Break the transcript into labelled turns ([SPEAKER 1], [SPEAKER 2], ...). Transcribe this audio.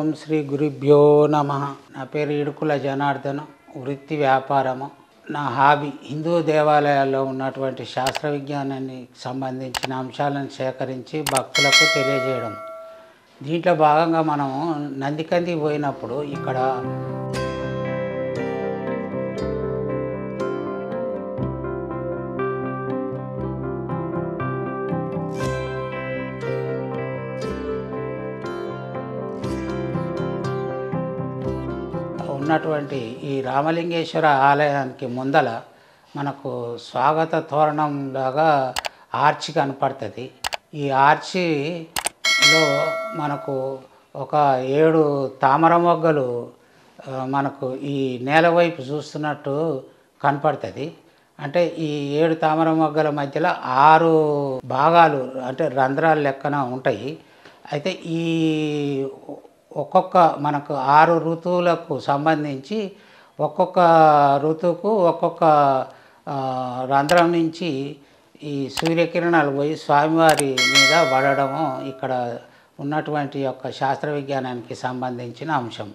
[SPEAKER 1] ఓం శ్రీ గురుభ్యో నమ. నా పేరు ఇడుకుల జనార్దన్. వృత్తి వ్యాపారము. నా హాబీ హిందూ దేవాలయాల్లో ఉన్నటువంటి శాస్త్ర విజ్ఞానానికి సంబంధించిన అంశాలను సేకరించి భక్తులకు తెలియజేయడం. దీంట్లో భాగంగా మనం నందికందికి పోయినప్పుడు ఇక్కడ ఉన్నటువంటి ఈ రామలింగేశ్వర ఆలయానికి ముందల మనకు స్వాగత తోరణం లాగా ఆర్చి కనపడుతుంది. ఈ ఆర్చిలో మనకు ఒక 7 తామర మొగ్గలు మనకు ఈ నేల వైపు చూస్తున్నట్టు కనపడుతుంది. అంటే ఈ 7 తామర మొగ్గల మధ్యలో 6 భాగాలు అంటే రంధ్రాలు లెక్కన ఉంటాయి. అయితే ఈ ఒక్కొక్క మనకు 6 ఋతువులకు సంబంధించి ఒక్కొక్క ఋతువుకు ఒక్కొక్క రంధ్రం నుంచి ఈ సూర్యకిరణాలు పోయి స్వామివారి మీద పడడము ఇక్కడ ఉన్నటువంటి యొక్క శాస్త్ర విజ్ఞానానికి సంబంధించిన అంశం.